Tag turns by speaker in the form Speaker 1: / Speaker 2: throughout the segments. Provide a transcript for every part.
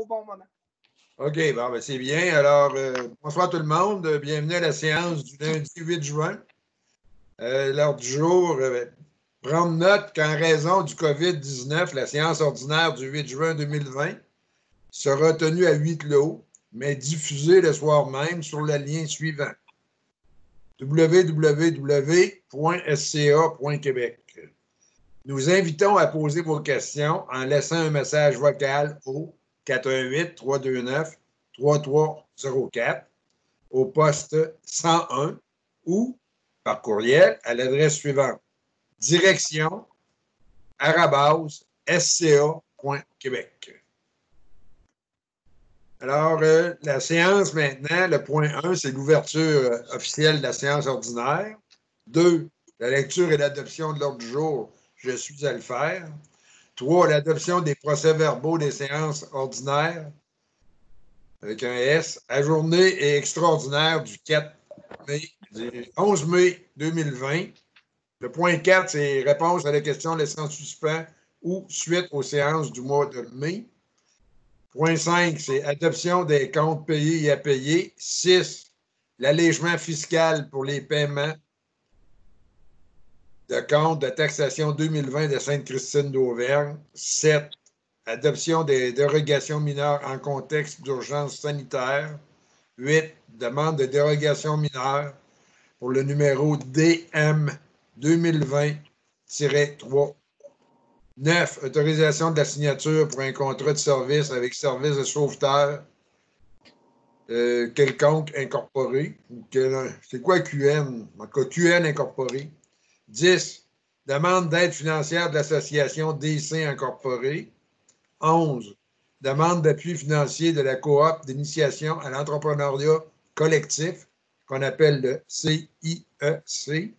Speaker 1: au bon moment.
Speaker 2: OK, bon, ben c'est bien. Alors, bonsoir tout le monde. Bienvenue à la séance du lundi 8 juin. L'heure du jour, prendre note qu'en raison du COVID-19, la séance ordinaire du 8 juin 2020 sera tenue à huis clos, mais diffusée le soir même sur le lien suivant: www.sca.québec. Nous invitons à poser vos questions en laissant un message vocal au 418-329-3304 au poste 101 ou par courriel à l'adresse suivante: direction@sca.québec. Alors, la séance maintenant, le point 1, c'est l'ouverture officielle de la séance ordinaire. 2, la lecture et l'adoption de l'ordre du jour. Je suis à le faire. 3, l'adoption des procès-verbaux des séances ordinaires, avec un S, ajournées et extraordinaires du 11 mai 2020. Le point 4, c'est réponse à la question laissée en suspens ou suite aux séances du mois de mai. Point 5, c'est adoption des comptes payés et à payer. 6, l'allègement fiscal pour les paiements de compte de taxation 2020 de Sainte-Christine d'Auvergne. 7, adoption des dérogations mineures en contexte d'urgence sanitaire. 8, demande de dérogation mineure pour le numéro DM 2020-3. 9, autorisation de la signature pour un contrat de service avec service de sauveteur quelconque incorporé. C'est quoi QN? En tout cas, QN incorporé. 10, demande d'aide financière de l'association DC incorporée. 11, demande d'appui financier de la coop d'initiation à l'entrepreneuriat collectif, qu'on appelle le CIEC.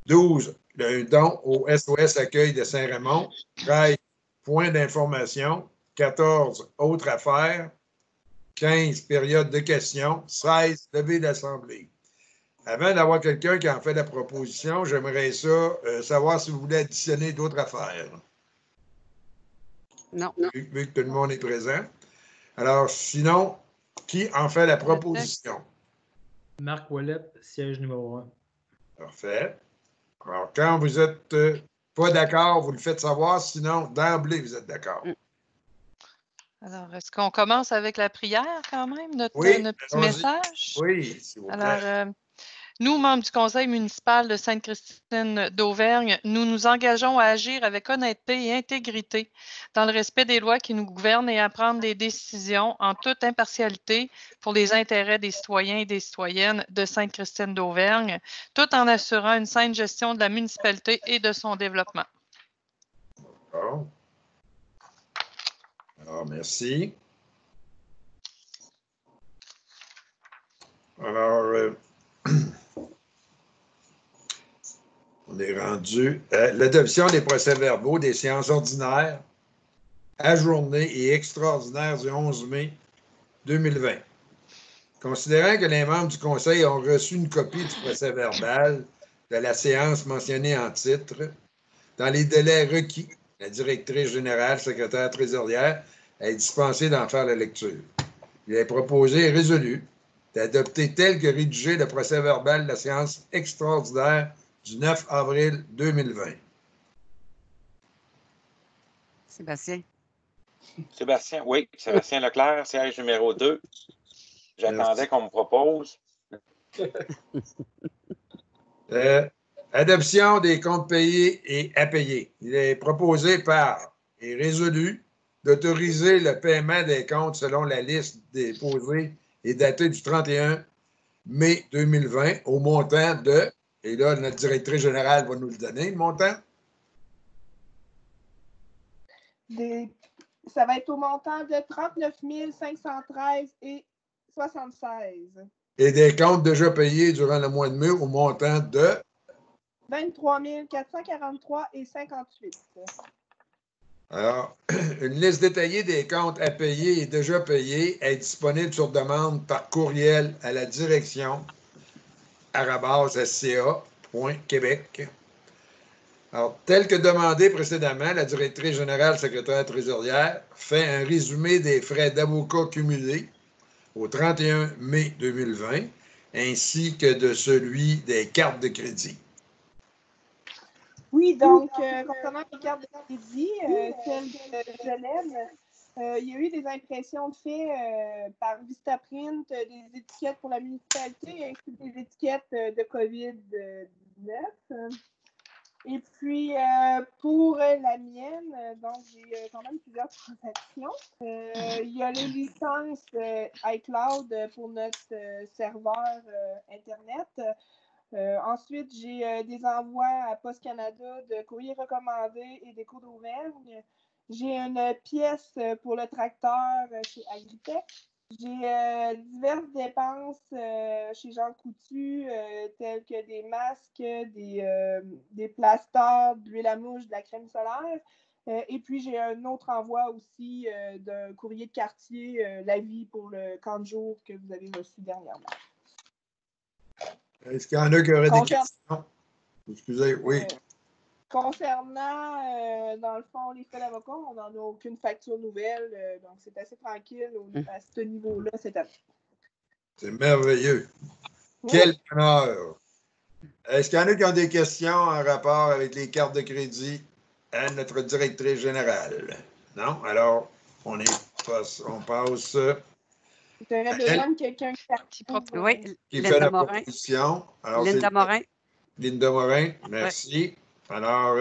Speaker 2: 12, le don au SOS Accueil de Saint-Raymond. 13, point d'information. 14, autres affaires. 15, période de questions. 16, levée d'assemblée. Avant d'avoir quelqu'un qui en fait la proposition, j'aimerais savoir si vous voulez additionner d'autres affaires.
Speaker 3: Non.
Speaker 2: Vu que tout le monde est présent. Alors, sinon, qui en fait la proposition?
Speaker 4: Marc Ouellette, siège numéro 1.
Speaker 2: Parfait. Alors, quand vous n'êtes pas d'accord, vous le faites savoir, sinon, d'emblée, vous êtes d'accord.
Speaker 5: Alors, est-ce qu'on commence avec la prière quand même, notre petit message?
Speaker 2: Oui, s'il vous plaît.
Speaker 5: Alors, nous, membres du Conseil municipal de Sainte-Christine d'Auvergne, nous nous engageons à agir avec honnêteté et intégrité dans le respect des lois qui nous gouvernent et à prendre des décisions en toute impartialité pour les intérêts des citoyens et des citoyennes de Sainte-Christine d'Auvergne, tout en assurant une saine gestion de la municipalité et de son développement.
Speaker 2: Bon. Alors, merci. Alors, on est rendu à l'adoption des procès-verbaux des séances ordinaires, ajournées et extraordinaires du 11 mai 2020. Considérant que les membres du Conseil ont reçu une copie du procès-verbal de la séance mentionnée en titre, dans les délais requis, la directrice générale, secrétaire trésorière, est dispensée d'en faire la lecture. Il est proposé et résolu d'adopter tel que rédigé le procès-verbal de la séance extraordinaire du 9 avril 2020.
Speaker 3: Sébastien.
Speaker 6: Sébastien, oui. Sébastien Leclerc, siège numéro 2. J'attendais qu'on me propose.
Speaker 2: Adoption des comptes payés et à payer. Il est proposé par et résolu d'autoriser le paiement des comptes selon la liste déposée et datée du 31 mai 2020 au montant de, et là, notre directrice générale va nous le donner, le montant.
Speaker 1: Ça va être au montant de 39 513,76.
Speaker 2: Et des comptes déjà payés durant le mois de mai au montant de
Speaker 1: 23 443,58.
Speaker 2: Alors, une liste détaillée des comptes à payer et déjà payés est disponible sur demande par courriel à la direction @sca.québec. Alors, tel que demandé précédemment, la directrice générale secrétaire trésorière fait un résumé des frais d'avocat cumulés au 31 mai 2020, ainsi que de celui des cartes de crédit.
Speaker 1: Oui, donc, concernant les cartes de crédit, celles de Jolene, il y a eu des impressions de fait par Vistaprint, des étiquettes pour la municipalité, ainsi que des étiquettes de COVID-19. Et puis, pour la mienne, donc, j'ai quand même plusieurs transactions. Il y a les licences iCloud pour notre serveur Internet. Ensuite, j'ai des envois à Poste Canada de courriers recommandés et d'éco d'Auvergne. J'ai une pièce pour le tracteur chez Agritech. J'ai diverses dépenses chez Jean Coutu, telles que des masques, des plasters, de l'huile à mouche, de la crème solaire. Et puis, j'ai un autre envoi aussi d'un courrier de quartier, l'avis pour le camp de jour que vous avez reçu dernièrement.
Speaker 2: Est-ce qu'il y en a qui auraient des questions? Excusez, oui.
Speaker 1: Concernant, dans le fond, les frais d'avocat, on n'en a aucune facture nouvelle, donc c'est assez tranquille à ce niveau-là cette année.
Speaker 2: C'est merveilleux.
Speaker 1: Oui.
Speaker 2: Quel honneur! Est-ce qu'il y en a qui ont des questions en rapport avec les cartes de crédit à notre directrice générale? Non? Alors, on passe.
Speaker 1: J'aurais besoin de quelqu'un qui
Speaker 3: Oui,
Speaker 2: Qui fait
Speaker 3: Linda
Speaker 2: la
Speaker 3: Morin.
Speaker 2: proposition. Alors,
Speaker 3: Linda Morin.
Speaker 2: Linda Morin, merci. Alors,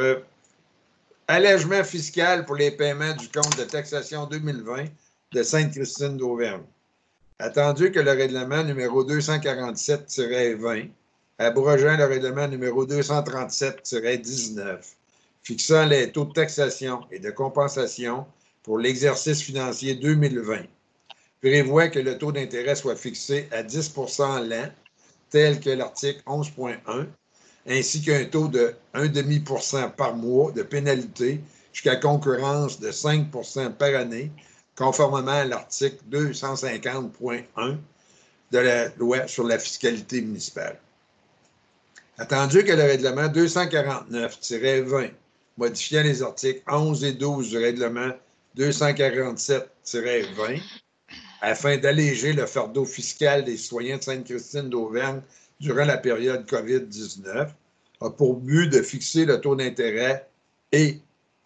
Speaker 2: allègement fiscal pour les paiements du compte de taxation 2020 de Sainte-Christine d'Auvergne. Attendu que le règlement numéro 247-20, abrogeant le règlement numéro 237-19, fixant les taux de taxation et de compensation pour l'exercice financier 2020, prévoit que le taux d'intérêt soit fixé à 10 % l'an, tel que l'article 11.1, ainsi qu'un taux de 0,5 % par mois de pénalité jusqu'à concurrence de 5 % par année, conformément à l'article 250.1 de la loi sur la fiscalité municipale. Attendu que le règlement 249-20, modifiant les articles 11 et 12 du règlement 247-20, afin d'alléger le fardeau fiscal des citoyens de Sainte-Christine d'Auvergne durant la période COVID-19, a pour but de fixer le taux d'intérêt et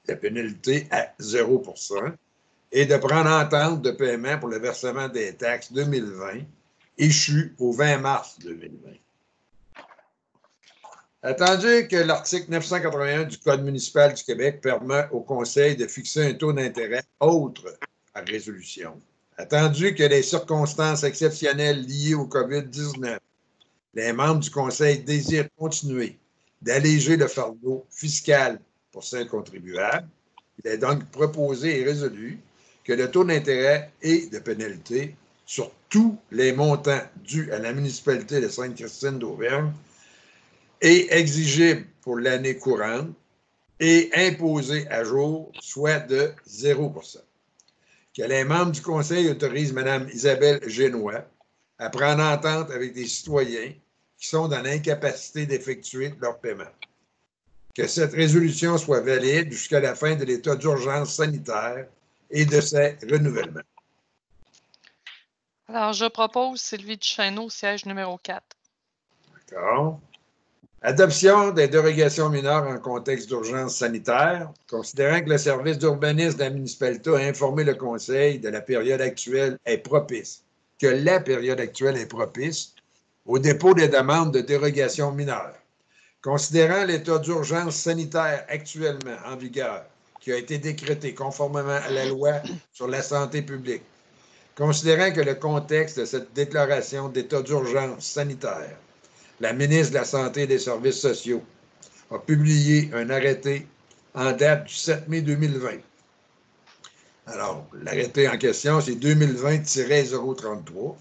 Speaker 2: la pénalité à 0 % et de prendre entente de paiement pour le versement des taxes 2020 échues au 20 mars 2020. Attendu que l'article 981 du Code municipal du Québec permet au Conseil de fixer un taux d'intérêt autre à résolution, attendu que les circonstances exceptionnelles liées au COVID-19, les membres du Conseil désirent continuer d'alléger le fardeau fiscal pour ces contribuables, il est donc proposé et résolu que le taux d'intérêt et de pénalité sur tous les montants dus à la municipalité de Sainte-Christine d'Auvergne est exigible pour l'année courante et imposé à jour, soit de 0 %. Que les membres du Conseil autorisent Mme Isabelle Génois à prendre entente avec des citoyens qui sont dans l'incapacité d'effectuer leur paiement. Que cette résolution soit valide jusqu'à la fin de l'état d'urgence sanitaire et de ses renouvellements.
Speaker 5: Alors, je propose Sylvie Duchesneau, siège numéro 4.
Speaker 2: D'accord. Adoption des dérogations mineures en contexte d'urgence sanitaire, considérant que le service d'urbanisme de la municipalité a informé le Conseil de la période actuelle est propice, que la période actuelle est propice au dépôt des demandes de dérogation mineure. Considérant l'état d'urgence sanitaire actuellement en vigueur, qui a été décrété conformément à la loi sur la santé publique, considérant que le contexte de cette déclaration d'état d'urgence sanitaire, la ministre de la Santé et des Services sociaux a publié un arrêté en date du 7 mai 2020. Alors, l'arrêté en question, c'est 2020-033,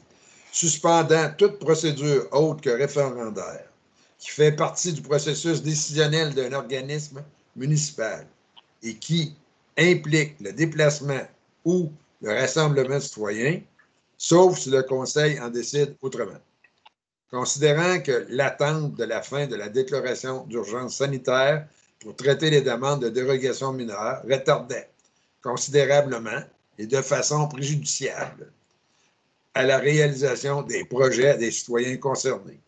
Speaker 2: suspendant toute procédure autre que référendaire, qui fait partie du processus décisionnel d'un organisme municipal et qui implique le déplacement ou le rassemblement de citoyens, sauf si le Conseil en décide autrement. Considérant que l'attente de la fin de la déclaration d'urgence sanitaire pour traiter les demandes de dérogation mineure retardait considérablement et de façon préjudiciable à la réalisation des projets des citoyens concernés.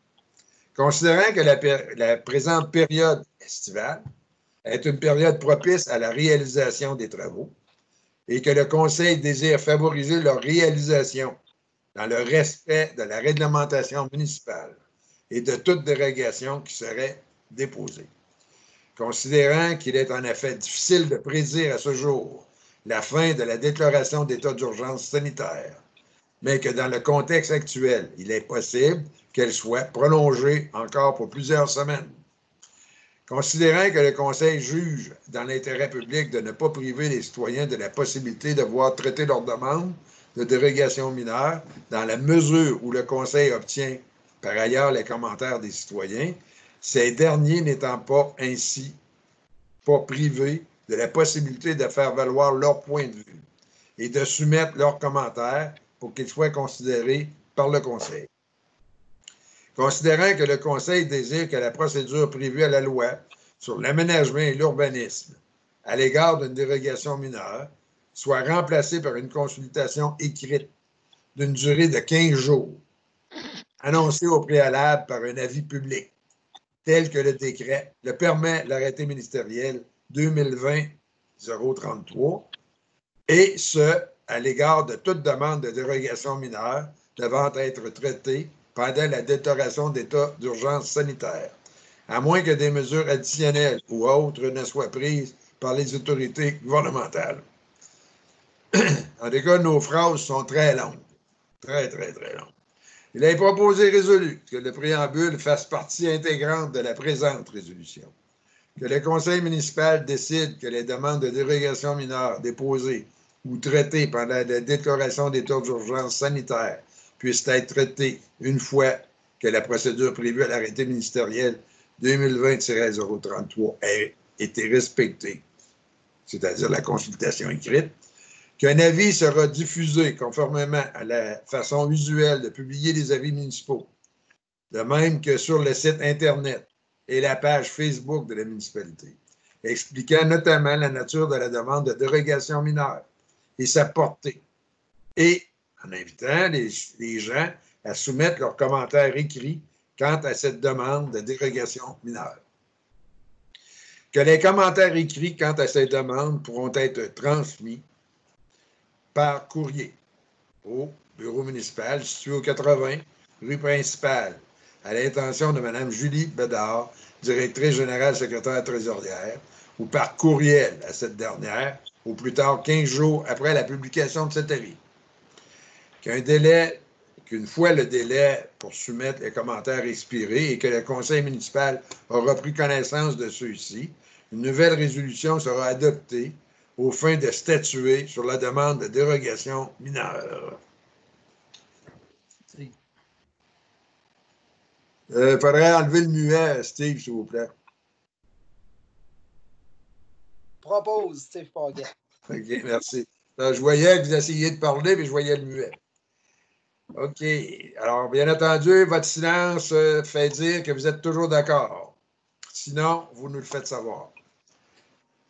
Speaker 2: Considérant que la présente période estivale est une période propice à la réalisation des travaux et que le Conseil désire favoriser leur réalisation dans le respect de la réglementation municipale et de toute dérogation qui serait déposée. Considérant qu'il est en effet difficile de prédire à ce jour la fin de la déclaration d'état d'urgence sanitaire, mais que dans le contexte actuel, il est possible qu'elle soit prolongée encore pour plusieurs semaines. Considérant que le Conseil juge dans l'intérêt public de ne pas priver les citoyens de la possibilité de voir traiter leurs demandes de dérogation mineure, dans la mesure où le Conseil obtient par ailleurs les commentaires des citoyens, ces derniers n'étant pas ainsi pas privés de la possibilité de faire valoir leur point de vue et de soumettre leurs commentaires pour qu'ils soient considérés par le Conseil. Considérant que le Conseil désire que la procédure prévue à la loi sur l'aménagement et l'urbanisme à l'égard d'une dérogation mineure soit remplacée par une consultation écrite d'une durée de 15 jours, annoncée au préalable par un avis public, tel que le décret le permet l'arrêté ministériel 2020-033, et ce, à l'égard de toute demande de dérogation mineure devant être traitée pendant la déclaration d'état d'urgence sanitaire, à moins que des mesures additionnelles ou autres ne soient prises par les autorités gouvernementales. En tout cas, nos phrases sont très longues. Très, très, très longues. Il est proposé résolu que le préambule fasse partie intégrante de la présente résolution. Que le conseil municipal décide que les demandes de dérogation mineure déposées ou traitées pendant la déclaration d'état d'urgence sanitaire puissent être traitées une fois que la procédure prévue à l'arrêté ministériel 2020-033 a été respectée, c'est-à-dire la consultation écrite, qu'un avis sera diffusé conformément à la façon usuelle de publier les avis municipaux, de même que sur le site Internet et la page Facebook de la municipalité, expliquant notamment la nature de la demande de dérogation mineure et sa portée, et en invitant les gens à soumettre leurs commentaires écrits quant à cette demande de dérogation mineure. Que les commentaires écrits quant à ces demandes pourront être transmis par courrier au bureau municipal situé au 80 rue principale, à l'intention de Mme Julie Bédard, directrice générale secrétaire trésorière, ou par courriel à cette dernière, au plus tard 15 jours après la publication de cet avis. Qu'une fois le délai pour soumettre les commentaires expiré et que le conseil municipal aura pris connaissance de ceux-ci, une nouvelle résolution sera adoptée aux fins de statuer sur la demande de dérogation mineure. Il faudrait enlever le muet, Steve, s'il vous plaît.
Speaker 7: Propose, Steve Paget.
Speaker 2: OK, merci. Alors, je voyais que vous essayiez de parler, mais je voyais le muet. OK. Alors, bien entendu, votre silence fait dire que vous êtes toujours d'accord. Sinon, vous nous le faites savoir.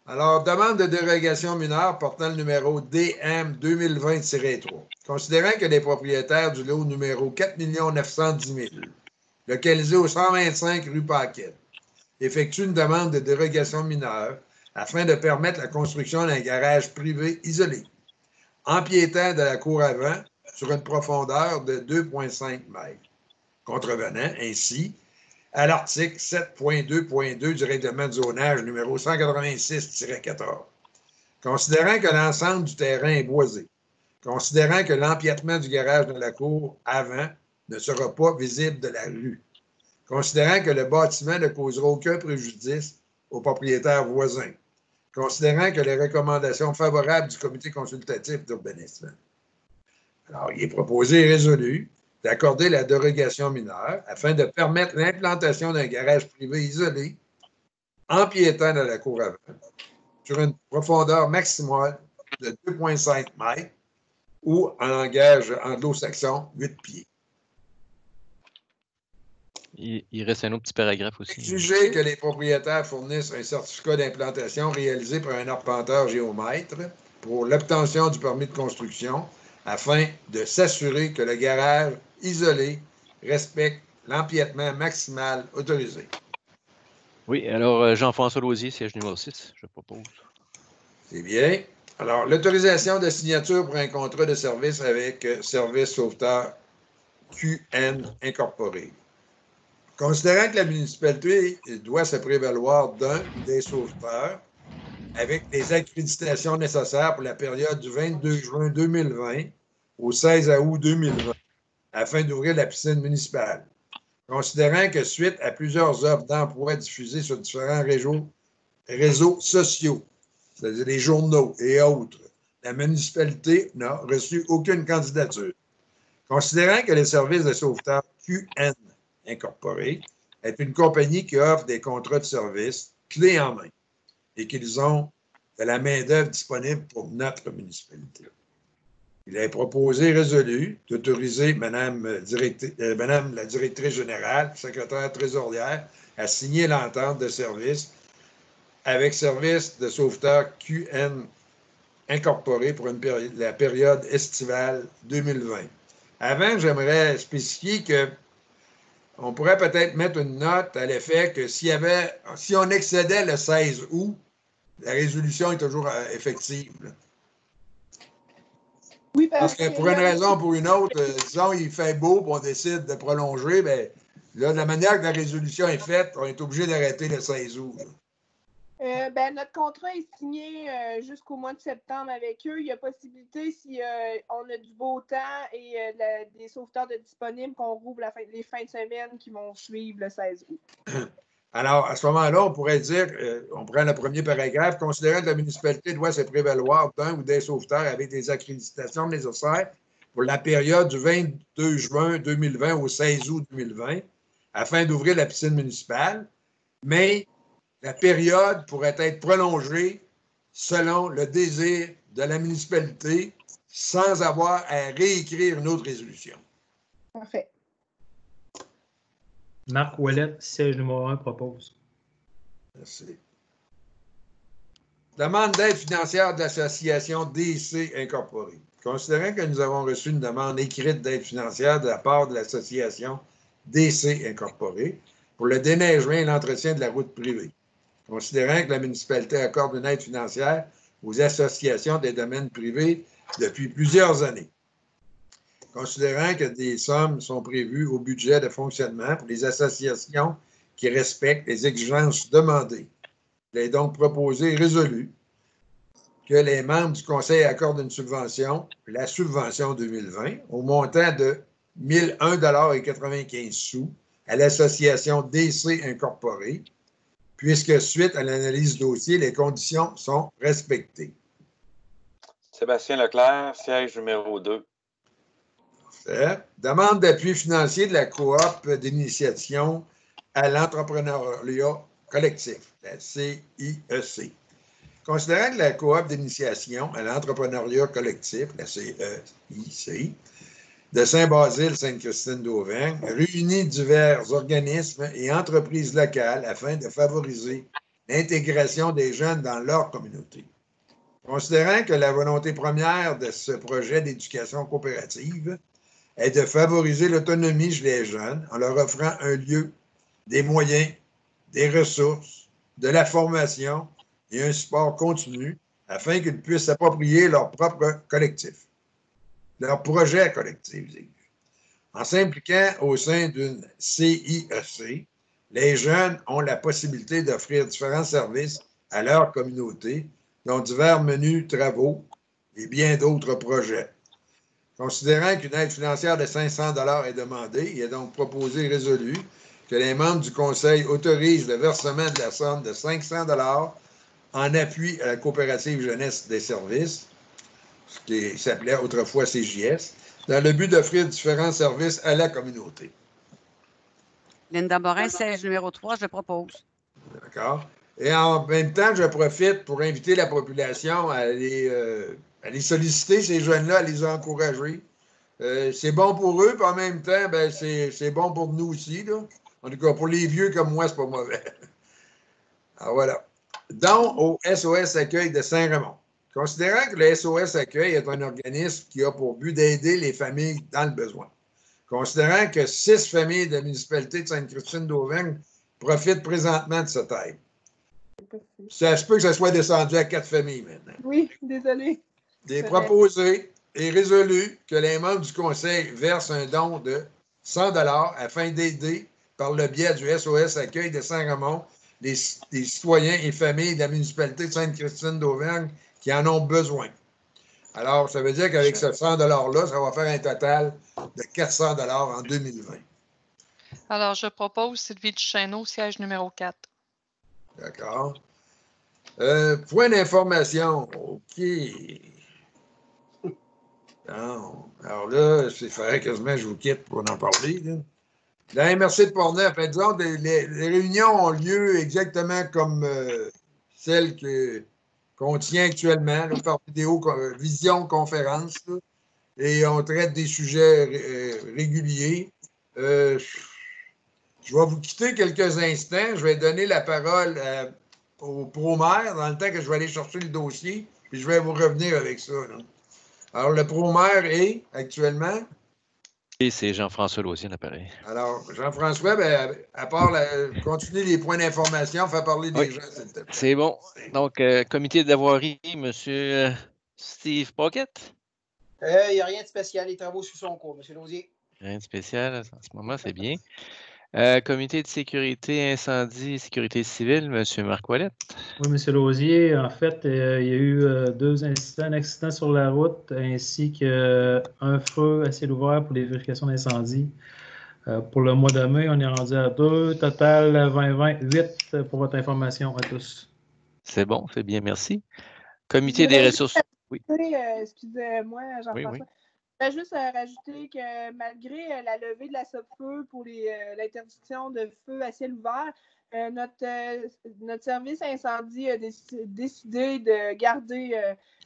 Speaker 2: Alors, demande de dérogation mineure portant le numéro DM 2020-3. Considérant que les propriétaires du lot numéro 4 910 000, localisé au 125 rue Paquette, effectuent une demande de dérogation mineure afin de permettre la construction d'un garage privé isolé, empiétant de la cour avant sur une profondeur de 2,5 mètres, contrevenant ainsi à l'article 7.2.2 du règlement de zonage numéro 186-14. Considérant que l'ensemble du terrain est boisé, considérant que l'empiètement du garage dans la cour avant ne sera pas visible de la rue, considérant que le bâtiment ne causera aucun préjudice aux propriétaires voisins, considérant que les recommandations favorables du comité consultatif d'urbanisme. Alors, il est proposé et résolu d'accorder la dérogation mineure afin de permettre l'implantation d'un garage privé isolé, empiétant dans la cour avant, sur une profondeur maximale de 2,5 mètres ou en langage anglo-saxon, 8 pieds.
Speaker 8: Il reste un autre petit paragraphe aussi.
Speaker 2: Exiger que les propriétaires fournissent un certificat d'implantation réalisé par un arpenteur géomètre pour l'obtention du permis de construction afin de s'assurer que le garage isolé respecte l'empiètement maximal autorisé.
Speaker 8: Oui, alors Jean-François Lausier, siège numéro 6, je propose.
Speaker 2: C'est bien. Alors, l'autorisation de signature pour un contrat de service avec Service Sauveteur QN Incorporé. Considérant que la municipalité doit se prévaloir d'un ou des sauveteurs avec les accréditations nécessaires pour la période du 22 juin 2020 au 16 août 2020 afin d'ouvrir la piscine municipale. Considérant que suite à plusieurs offres d'emploi diffusées sur différents réseaux sociaux, c'est-à-dire les journaux et autres, la municipalité n'a reçu aucune candidature. Considérant que le service de sauveteur QN Incorporé est une compagnie qui offre des contrats de service clés en main et qu'ils ont de la main-d'œuvre disponible pour notre municipalité. Il est proposé et résolu d'autoriser Madame la directrice générale, secrétaire trésorière, à signer l'entente de service avec Service de sauveteur QN Incorporé pour la période estivale 2020. Avant, j'aimerais spécifier que on pourrait peut-être mettre une note à l'effet que si on excédait le 16 août, la résolution est toujours effective.
Speaker 1: Oui,
Speaker 2: parce que pour une raison ou pour une autre, disons, il fait beau, puis on décide de prolonger, bien, là, de la manière que la résolution est faite, on est obligé d'arrêter le 16 août.
Speaker 1: Notre contrat est signé jusqu'au mois de septembre avec eux. Il y a possibilité, si on a du beau temps et des sauveteurs de disponibles, qu'on rouvre les fins de semaine qui vont suivre le 16 août.
Speaker 2: Alors, à ce moment-là, on pourrait dire, on prend le premier paragraphe, considérant que la municipalité doit se prévaloir d'un ou des sauveteurs avec des accréditations nécessaires pour la période du 22 juin 2020 au 16 août 2020, afin d'ouvrir la piscine municipale, mais la période pourrait être prolongée selon le désir de la municipalité sans avoir à réécrire une autre résolution.
Speaker 1: Parfait.
Speaker 4: Marc Ouellet, siège numéro 1, propose.
Speaker 2: Merci. Demande d'aide financière de l'association DC Incorporée. Considérant que nous avons reçu une demande écrite d'aide financière de la part de l'association DC Incorporée pour le déneigement et l'entretien de la route privée. Considérant que la municipalité accorde une aide financière aux associations des domaines privés depuis plusieurs années. Considérant que des sommes sont prévues au budget de fonctionnement pour les associations qui respectent les exigences demandées. Il est donc proposé et résolu que les membres du Conseil accordent une subvention, la subvention 2020, au montant de 1 001,95 $ à l'association DC Incorporée, puisque suite à l'analyse dossier, les conditions sont respectées.
Speaker 6: Sébastien Leclerc, siège numéro 2.
Speaker 2: Demande d'appui financier de la coop d'initiation à l'entrepreneuriat collectif, la CIEC. Considérant que la coop d'initiation à l'entrepreneuriat collectif, la CIEC, de Saint-Basile, Sainte-Christine d'Auvergne, réunit divers organismes et entreprises locales afin de favoriser l'intégration des jeunes dans leur communauté. Considérant que la volonté première de ce projet d'éducation coopérative est de favoriser l'autonomie chez les jeunes en leur offrant un lieu, des moyens, des ressources, de la formation et un support continu afin qu'ils puissent s'approprier leur propre collectif, leur projet collectif. En s'impliquant au sein d'une CIEC, les jeunes ont la possibilité d'offrir différents services à leur communauté, dont divers menus, travaux et bien d'autres projets. Considérant qu'une aide financière de 500 $ est demandée, il est donc proposé et résolu que les membres du Conseil autorisent le versement de la somme de 500 $ en appui à la coopérative jeunesse des services, ce qui s'appelait autrefois CJS, dans le but d'offrir différents services à la communauté.
Speaker 3: Linda Morin, siège numéro 3, je propose.
Speaker 2: D'accord. Et en même temps, je profite pour inviter la population à les solliciter, ces jeunes-là, à les encourager. C'est bon pour eux, puis en même temps, ben, c'est bon pour nous aussi, là. En tout cas, pour les vieux comme moi, c'est pas mauvais. Alors voilà. Don au SOS Accueil de Saint-Raymond. Considérant que le SOS Accueil est un organisme qui a pour but d'aider les familles dans le besoin. Considérant que 6 familles de la municipalité de Sainte-Christine d'Auvergne profitent présentement de cette aide. Ça se peut que ça soit descendu à 4 familles maintenant.
Speaker 1: Oui, désolé.
Speaker 2: Il est proposé et résolu que les membres du conseil versent un don de 100 $ afin d'aider, par le biais du SOS Accueil de Saint-Raymond, les citoyens et familles de la municipalité de Sainte-Christine d'Auvergne qui en ont besoin. Alors, ça veut dire qu'avec ce 100 $-là, ça va faire un total de 400 $ en 2020.
Speaker 5: Alors, je propose Sylvie Duchesneau, siège numéro 4.
Speaker 2: D'accord. Point d'information. OK. Non. Alors là, c'est faudrait quasiment que je vous quitte pour en parler. Là. La MRC de Portneuf, disons, les réunions ont lieu exactement comme celles qu'on tient actuellement, là, par visioconférence, là, et on traite des sujets réguliers. Je vais vous quitter quelques instants. Je vais donner la parole au pro-maire dans le temps que je vais aller chercher le dossier, puis je vais vous revenir avec ça. Là. Alors, le pro-maire est actuellement...
Speaker 8: Et c'est Jean-François Lausier, l'appareil.
Speaker 2: Alors, Jean-François, ben, à part continuer les points d'information, faire parler des gens, s'il te plaît.
Speaker 8: C'est bon. Donc, comité d'avoirie, M. Steve Pocket.
Speaker 7: Il n'y a rien de spécial. Les travaux sous son cours, M. Lausier.
Speaker 8: Rien de spécial en ce moment, c'est bien. Comité de sécurité, incendie, sécurité civile, M. Marc Ouellette.
Speaker 4: Oui, M. Lausier, en fait, il y a eu 2 incidents, un accident sur la route ainsi qu'un feu à ciel ouvert pour les vérifications d'incendie. Pour le mois de mai, on est rendu à 2, total 20-20, 8 pour votre information à tous.
Speaker 8: C'est bon, c'est bien, merci. Comité des ressources. Oui.
Speaker 1: Excusez-moi, Jean-François.
Speaker 8: Oui, oui.
Speaker 1: Je vais juste rajouter que malgré la levée de la SOPFEU pour l'interdiction de feu à ciel ouvert, notre service incendie a décidé de garder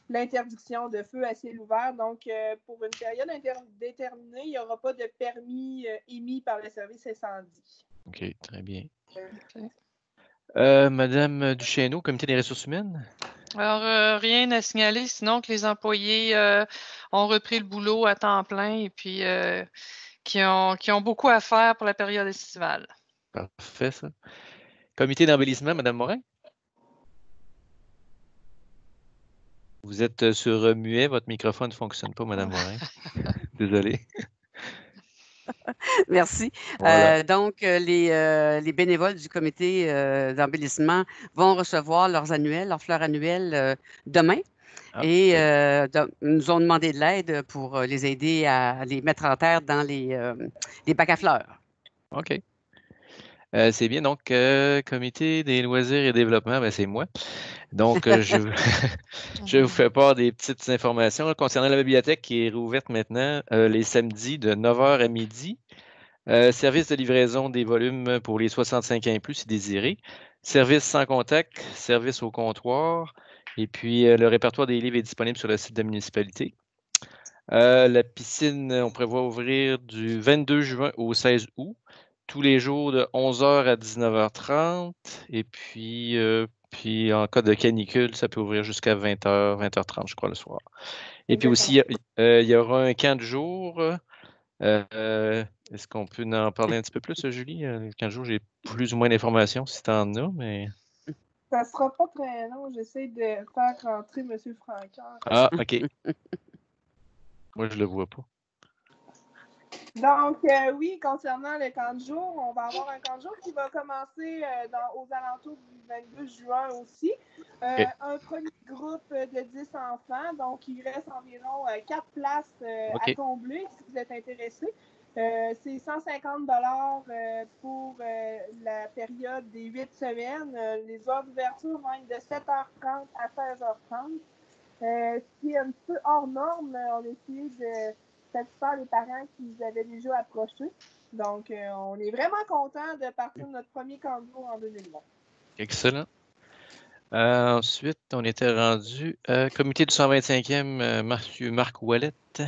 Speaker 1: l'interdiction de feu à ciel ouvert. Donc, pour une période déterminée, il n'y aura pas de permis émis par le service incendie.
Speaker 8: OK, très bien. Madame Duchesneau, comité des ressources humaines?
Speaker 5: Alors, rien à signaler, sinon que les employés ont repris le boulot à temps plein et puis qui ont beaucoup à faire pour la période estivale.
Speaker 8: Parfait, ça. Comité d'embellissement, Mme Morin? Vous êtes sur muet, votre microphone ne fonctionne pas, Mme Morin. Désolé.
Speaker 3: Merci.
Speaker 8: Voilà.
Speaker 3: Donc, les bénévoles du comité d'embellissement vont recevoir leurs fleurs annuelles demain.
Speaker 8: Ah,
Speaker 3: et nous ont demandé de l'aide pour les aider à les mettre en terre dans les bacs à fleurs.
Speaker 8: OK. C'est bien. Donc, comité des loisirs et développement, ben, c'est moi. Donc, je vous fais part des petites informations concernant la bibliothèque qui est rouverte maintenant les samedis de 9h à midi. Service de livraison des volumes pour les 65 ans et plus, si désiré. Service sans contact, service au comptoir. Et puis, le répertoire des livres est disponible sur le site de la municipalité. La piscine, on prévoit ouvrir du 22 juin au 16 août, tous les jours de 11h à 19h30. Et puis, en cas de canicule, ça peut ouvrir jusqu'à 20h, 20h30, je crois, le soir. Et puis aussi, il y aura un camp de jour. Est-ce qu'on peut en parler un petit peu plus, Julie? Le camp de jour, j'ai plus ou moins d'informations si tu en as, mais...
Speaker 1: Ça ne sera pas très long. J'essaie de faire rentrer M. Francaire.
Speaker 8: Ah, OK. Moi, je le vois pas.
Speaker 1: Donc, oui, concernant le camp de jour, on va avoir un camp de jour qui va commencer aux alentours du 22 juin aussi.
Speaker 8: Okay.
Speaker 1: Un premier groupe de 10 enfants. Donc, il reste environ 4 places à combler si vous êtes intéressés. C'est 150 $ pour la période des 8 semaines. Les heures d'ouverture vont être de 7h30 à 16h30. Ce qui est un peu hors norme, on a essayé de satisfaire les parents qui nous avaient déjà approchés. Donc, on est vraiment contents de partir de notre premier camp de jour en 2020.
Speaker 8: Excellent. Ensuite, on était rendu comité du 125e, Marc Ouellette.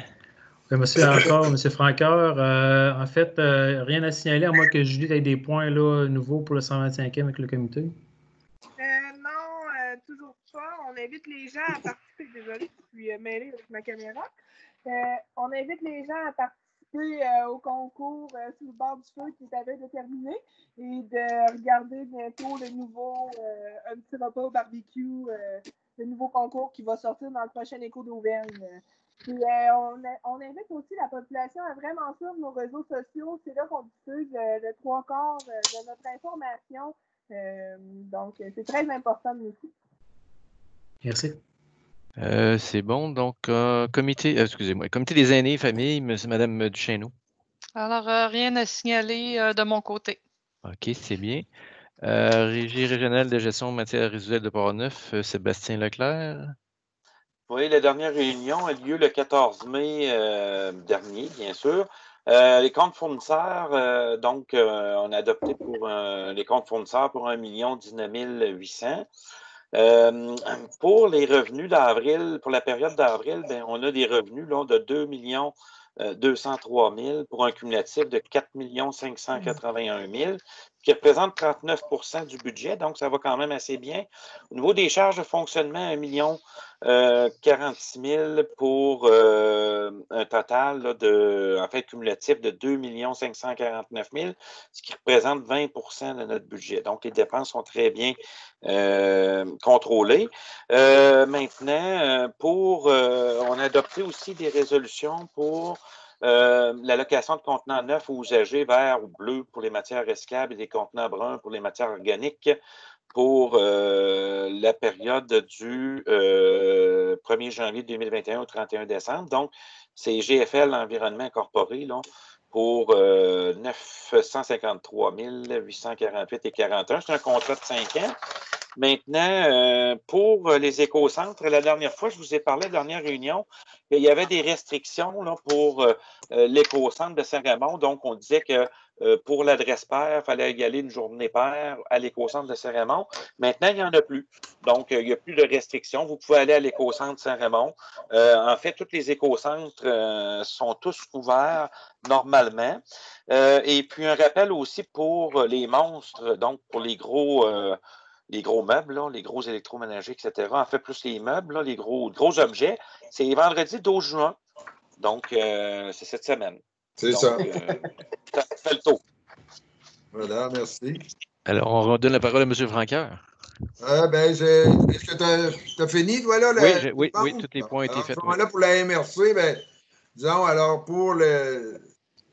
Speaker 4: Monsieur Francoeur, en fait, rien à signaler, à moins que Julie ait des points là, nouveaux pour le 125e avec le comité.
Speaker 1: Non, toujours pas. On invite les gens à participer. Désolée, je suis mêlée avec ma caméra. On invite les gens à participer au concours sur le bord du feu qui est à veille de terminer et de regarder bientôt le nouveau un petit repas au barbecue, le nouveau concours qui va sortir dans le prochain Écho d'Auvergne. Puis, on invite aussi la population à vraiment suivre nos réseaux sociaux. C'est là qu'on diffuse le 3/4 de notre information. Donc, c'est très important de nous suivre.
Speaker 4: Merci.
Speaker 8: C'est bon. Donc, comité des aînés, famille, Madame Duchesneau.
Speaker 5: Alors, rien à signaler de mon côté.
Speaker 8: OK, c'est bien. Régie régionale de gestion en matière résiduelle de Port-Neuf, Sébastien Leclerc.
Speaker 6: Oui, la dernière réunion a lieu le 14 mai dernier, bien sûr. Les comptes fournisseurs, donc, on a adopté pour les comptes fournisseurs pour 1 19 800. Pour les revenus d'avril, pour la période d'avril, on a des revenus là, de 2 203 000 pour un cumulatif de 4 581 000, qui représente 39 du budget, donc ça va quand même assez bien. Au niveau des charges de fonctionnement, 1 46 000 pour un total là, cumulatif de 2 549 000, ce qui représente 20 de notre budget. Donc, les dépenses sont très bien contrôlées. Maintenant, on a adopté aussi des résolutions pour l'allocation de contenants neufs ou usagés, verts ou bleus pour les matières recyclables et des contenants bruns pour les matières organiques pour la période du 1er janvier 2021 au 31 décembre. Donc, c'est GFL Environnement Incorporé là, pour 953 848 et 41. C'est un contrat de 5 ans. Maintenant, pour les écocentres, la dernière fois, je vous ai parlé, dernière réunion, qu'il y avait des restrictions là, pour l'écocentre de Saint-Raymond. Donc, on disait que pour l'adresse paire, il fallait y aller une journée paire à l'écocentre de Saint-Raymond. Maintenant, il n'y en a plus. Donc, il n'y a plus de restrictions. Vous pouvez aller à l'écocentre Saint-Raymond. En fait, tous les écocentres sont tous ouverts normalement. Et puis, un rappel aussi pour les monstres, donc pour les gros meubles, là, les gros électroménagers, etc. En fait, plus les meubles, là, les gros objets. C'est vendredi 12 juin. Donc, c'est cette semaine.
Speaker 2: C'est ça.
Speaker 6: Ça fait le tour.
Speaker 2: Voilà, merci.
Speaker 8: Alors, on redonne la parole à M. Francoeur.
Speaker 2: Est-ce que tu as fini, toi, là?
Speaker 8: Oui, tous les points ont été faits.
Speaker 2: Là, pour la MRC, disons, alors,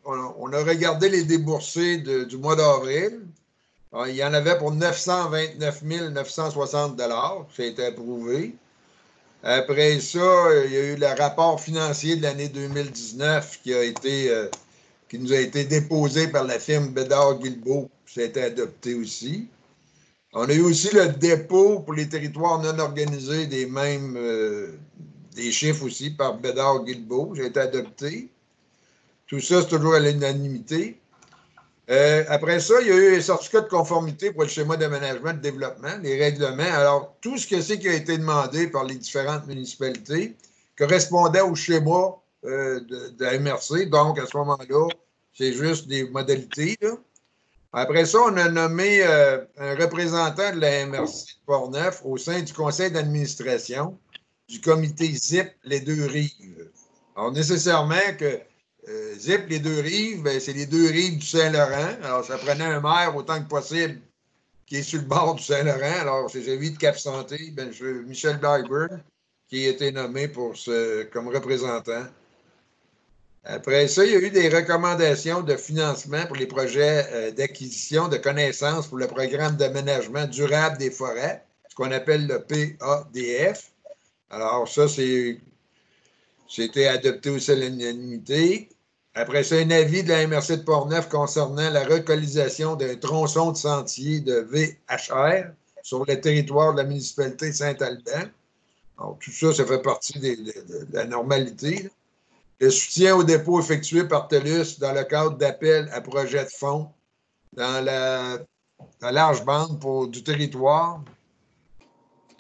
Speaker 2: on a regardé les déboursés du mois d'avril. Il y en avait pour 929 960 $. Ça a été approuvé. Après ça, il y a eu le rapport financier de l'année 2019 qui nous a été déposé par la firme Bédard-Guilbeault. Ça a été adopté aussi. On a eu aussi le dépôt pour les territoires non organisés des chiffres aussi par Bédard-Guilbeault. Ça a été adopté. Tout ça, c'est toujours à l'unanimité. Après ça, il y a eu les certificats de conformité pour le schéma d'aménagement de développement, les règlements. Alors, tout ce que c'est qui a été demandé par les différentes municipalités correspondait au schéma de la MRC. Donc, à ce moment-là, c'est juste des modalités, là. Après ça, on a nommé un représentant de la MRC de Port-Neuf au sein du conseil d'administration du comité ZIP Les Deux Rives. Alors, nécessairement que ZIP Les Deux Rives, c'est les deux rives du Saint-Laurent. Alors, ça prenait un maire autant que possible qui est sur le bord du Saint-Laurent. Alors, c'est celui de Cap-Santé, Michel Blackburn, qui a été nommé comme représentant. Après ça, il y a eu des recommandations de financement pour les projets d'acquisition de connaissances pour le programme d'aménagement durable des forêts, ce qu'on appelle le PADF. Alors, ça, c'était adopté aussi à l'unanimité. Après ça, un avis de la MRC de Port-Neuf concernant la relocalisation d'un tronçon de sentier de VHR sur le territoire de la municipalité de Saint-Alban. Alors, tout ça, ça fait partie de la normalité, là. Le soutien au dépôt effectué par TELUS dans le cadre d'appel à projet de fonds dans la large bande du territoire.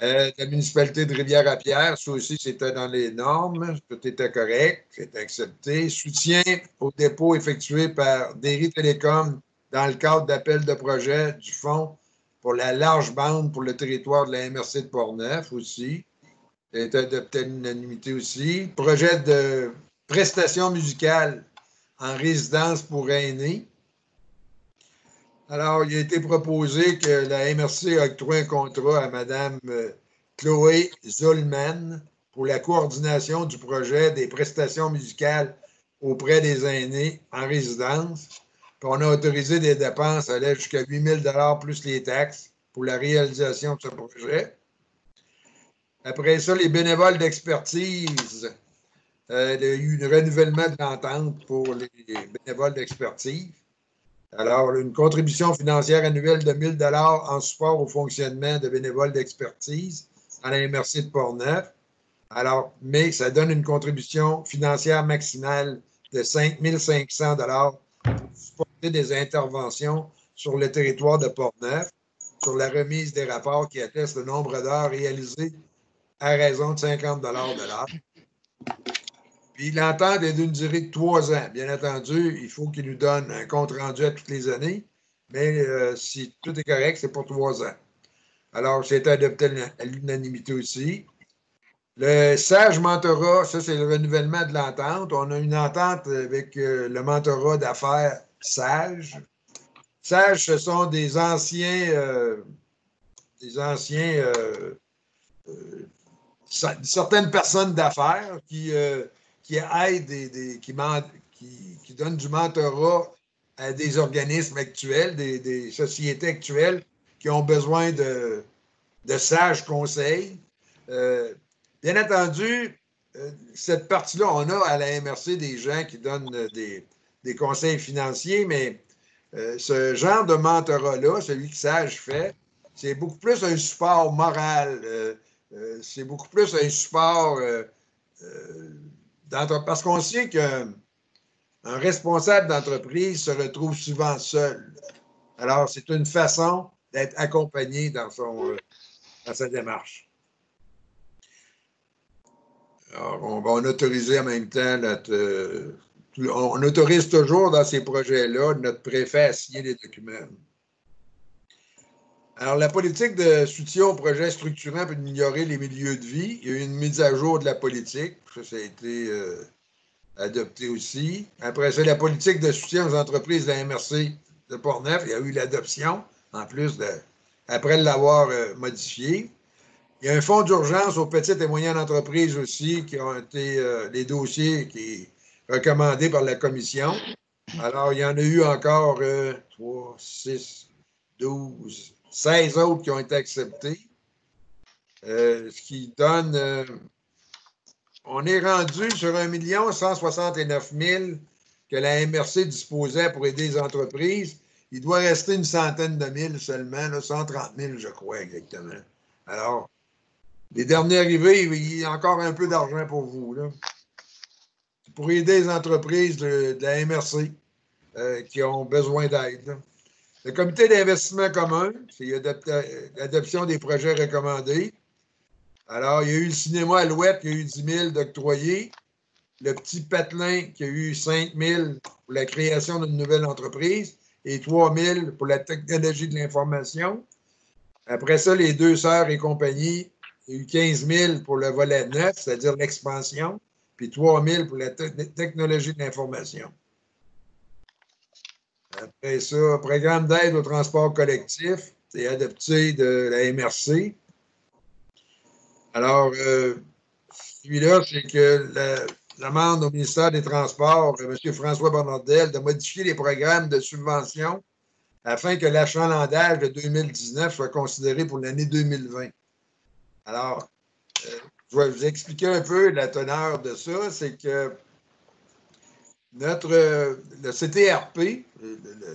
Speaker 2: La municipalité de Rivière-à-Pierre, ça aussi, c'était dans les normes. Tout était correct, c'était accepté. Soutien au dépôt effectué par Derry Télécom dans le cadre d'appel de projet du fonds pour la large bande pour le territoire de la MRC de Portneuf aussi. Ça a été adopté à l'unanimité aussi. Projet de prestation musicale en résidence pour aînés. Alors, il a été proposé que la MRC octroie un contrat à Mme Chloé Zollman pour la coordination du projet des prestations musicales auprès des aînés en résidence. Puis on a autorisé des dépenses allant jusqu'à 8 000 plus les taxes pour la réalisation de ce projet. Après ça, les bénévoles d'expertise. Il y a eu un renouvellement de l'entente pour les bénévoles d'expertise. Alors, une contribution financière annuelle de 1 000 en support au fonctionnement de bénévoles d'expertise à la MRC de Portneuf. Alors, mais ça donne une contribution financière maximale de 5 500 pour supporter des interventions sur le territoire de Portneuf, sur la remise des rapports qui attestent le nombre d'heures réalisées à raison de 50 de l'heure. Puis l'entente est d'une durée de 3 ans. Bien entendu, il faut qu'il nous donne un compte rendu à toutes les années, mais si tout est correct, c'est pour 3 ans. Alors, c'est adopté à l'unanimité aussi. Le SAGE mentorat, ça, c'est le renouvellement de l'entente. On a une entente avec le mentorat d'affaires SAGE. SAGE, ce sont des anciens certaines personnes d'affaires qui aident, qui donnent du mentorat à des organismes actuels, des sociétés actuelles qui ont besoin de sages conseils. Bien entendu, cette partie-là, on a à la MRC des gens qui donnent des conseils financiers, mais ce genre de mentorat-là, celui que SAGE fait, c'est beaucoup plus un support moral, c'est beaucoup plus un support parce qu'on sait qu'un responsable d'entreprise se retrouve souvent seul. Alors, c'est une façon d'être accompagné dans sa démarche. Alors, on va autoriser en même temps on autorise toujours dans ces projets-là notre préfet à signer les documents. Alors, la politique de soutien aux projets structurants peut améliorer les milieux de vie. Il y a eu une mise à jour de la politique. Ça a été adopté aussi. Après ça, la politique de soutien aux entreprises de la MRC de Portneuf, il y a eu l'adoption, en plus après l'avoir modifié. Il y a un fonds d'urgence aux petites et moyennes entreprises aussi, qui ont été les dossiers qui sont recommandés par la commission. Alors, il y en a eu encore 3, 6, 12, 16 autres qui ont été acceptés. Ce qui donne... on est rendu sur 1 169 000 que la MRC disposait pour aider les entreprises. Il doit rester une centaine de mille seulement, là, 130 000, je crois, exactement. Alors, les derniers arrivés, il y a encore un peu d'argent pour vous, là. Pour aider les entreprises de la MRC qui ont besoin d'aide. Le comité d'investissement commun, c'est l'adoption des projets recommandés. Alors, il y a eu le cinéma Alouette qui a eu 10 000 d'octroyés. Le petit Patelin qui a eu 5 000 pour la création d'une nouvelle entreprise et 3 000 pour la technologie de l'information. Après ça, les deux sœurs et compagnie, il y a eu 15 000 pour le volet 9, c'est-à-dire l'expansion, puis 3 000 pour la technologie de l'information. Après ça, programme d'aide au transport collectif, c'est adopté de la MRC. Alors, celui-là, c'est que la demande au ministère des Transports, M. François Bernardel, de modifier les programmes de subvention afin que l'achalandage de 2019 soit considéré pour l'année 2020. Alors, je vais vous expliquer un peu la teneur de ça. C'est que le CTRP,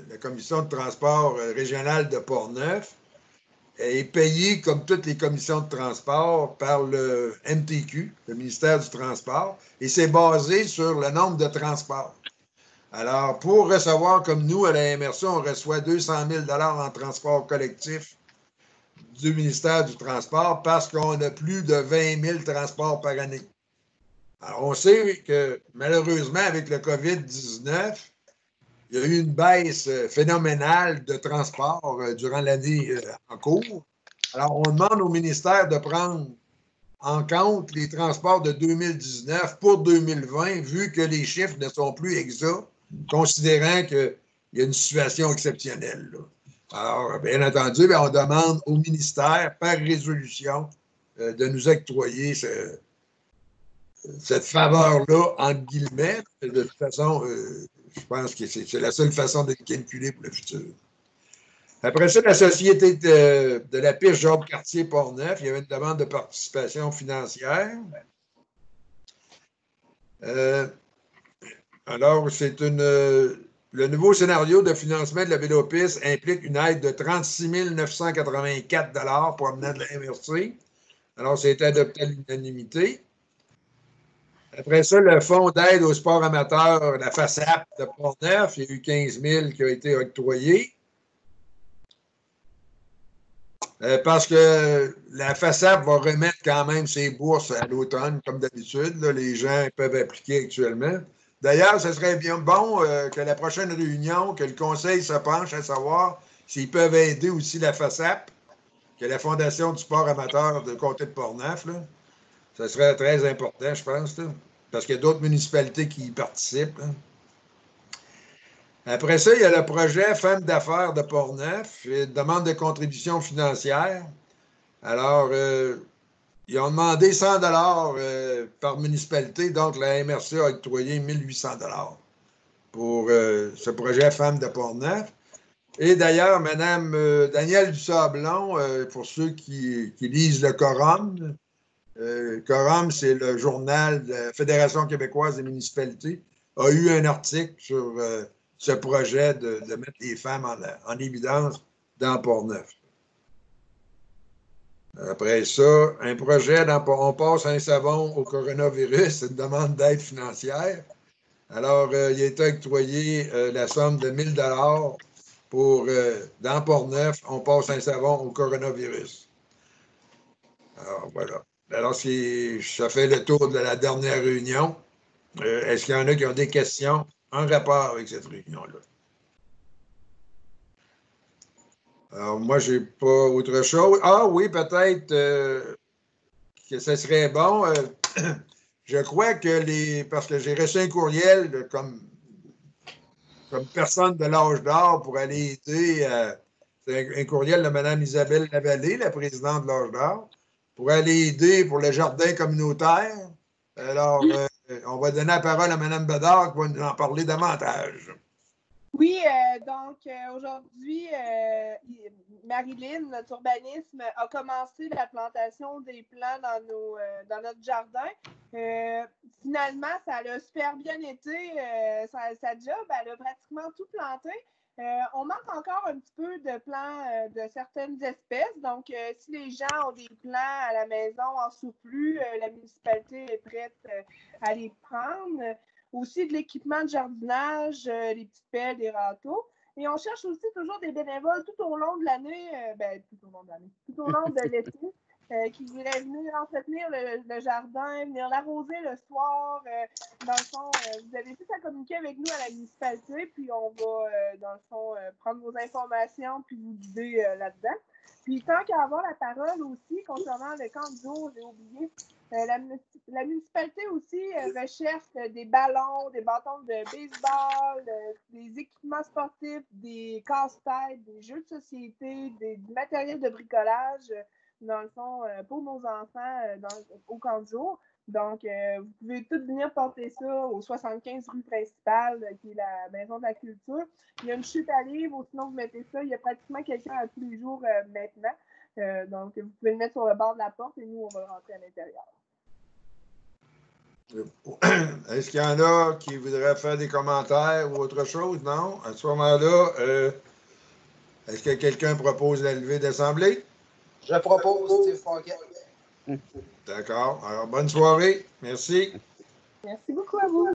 Speaker 2: la Commission de transport régionale de Portneuf, est payé, comme toutes les commissions de transport, par le MTQ, le ministère du Transport, et c'est basé sur le nombre de transports. Alors, pour recevoir, comme nous, à la MRC, on reçoit 200 000 en transport collectif du ministère du Transport parce qu'on a plus de 20 000 transports par année. Alors, on sait que malheureusement, avec le COVID-19, il y a eu une baisse phénoménale de transport durant l'année en cours. Alors, on demande au ministère de prendre en compte les transports de 2019 pour 2020, vu que les chiffres ne sont plus exacts, considérant qu'il y a une situation exceptionnelle, là. Alors, bien entendu, on demande au ministère, par résolution, de nous octroyer cette faveur-là, entre guillemets. De toute façon, je pense que c'est la seule façon de le calculer pour le futur. Après ça, la Société de la pêche Jacques-Cartier Portneuf, il y avait une demande de participation financière. Alors, c'est le nouveau scénario de financement de la vélopiste implique une aide de 36 984 pour amener de la MRC. Alors, c'est adopté à l'unanimité. Après ça, le fonds d'aide au sport amateur, la FASAP de Portneuf, il y a eu 15 000 qui ont été octroyés. Parce que la FASAP va remettre quand même ses bourses à l'automne, comme d'habitude. Les gens peuvent appliquer actuellement. D'ailleurs, ce serait bien bon que la prochaine réunion, que le Conseil se penche à savoir s'ils peuvent aider aussi la FASAP, qui est la Fondation du sport amateur de Comté de Portneuf. Là. Ce serait très important, je pense, là, parce qu'il y a d'autres municipalités qui y participent. Là. Après ça, il y a le projet Femmes d'affaires de Portneuf, une demande de contribution financière. Alors, ils ont demandé 100 par municipalité, donc la MRC a octroyé 1800 pour ce projet Femmes de Portneuf. Et d'ailleurs, Mme Danielle Dusablon, pour ceux qui lisent le Corum, Corum, c'est le journal de la Fédération québécoise des municipalités, a eu un article sur ce projet de mettre les femmes en évidence dans Portneuf. Après ça, un projet, on passe un savon au coronavirus, c'est une demande d'aide financière. Alors, il a été octroyé la somme de 1 000 pour, dans Portneuf, on passe un savon au coronavirus. Alors, voilà. Alors, ça fait le tour de la dernière réunion. Est-ce qu'il y en a qui ont des questions en rapport avec cette réunion-là? Alors, moi, je n'ai pas autre chose. Ah oui, peut-être que ce serait bon. Je crois que parce que j'ai reçu un courriel comme personne de l'âge d'or pour aller aider. C'est un courriel de Mme Isabelle Lavallée, la présidente de l'âge d'or, pour aller aider pour le jardin communautaire. Alors, on va donner la parole à Mme Bedard qui va nous en parler davantage.
Speaker 1: Oui, donc aujourd'hui, Marilyn, notre urbanisme, a commencé la plantation des plants dans notre jardin. Finalement, ça a super bien été. Sa job, elle a pratiquement tout planté. On manque encore un petit peu de plants de certaines espèces. Donc, si les gens ont des plants à la maison en surplus, la municipalité est prête à les prendre. Aussi de l'équipement de jardinage, les petites pelles, des râteaux. Et on cherche aussi toujours des bénévoles tout au long de l'année, tout au long de l'été, qui voudraient venir entretenir le jardin, venir l'arroser le soir. Dans le fond, vous avez juste à communiquer avec nous à la municipalité, puis on va, dans le fond, prendre vos informations puis vous guider là-dedans. Puis tant qu'à avoir la parole aussi, concernant le camp de jour, j'ai oublié, la municipalité aussi recherche des ballons, des bâtons de baseball, des équipements sportifs, des casse-têtes, des jeux de société, du matériel de bricolage, dans le fond, pour nos enfants au camp de jour. Donc, vous pouvez tous venir porter ça au 75 rue principale, qui est la Maison de la Culture. Il y a une chute à livres, ou sinon vous mettez ça. Il y a pratiquement quelqu'un à tous les jours maintenant. Donc, vous pouvez le mettre sur le bord de la porte et nous, on va le rentrer à l'intérieur.
Speaker 2: Est-ce qu'il y en a qui voudraient faire des commentaires ou autre chose? Non? À ce moment-là, est-ce que quelqu'un propose la levée d'assemblée?
Speaker 7: Je propose Steve Forget.
Speaker 2: D'accord. Alors, bonne soirée. Merci.
Speaker 1: Merci beaucoup à vous.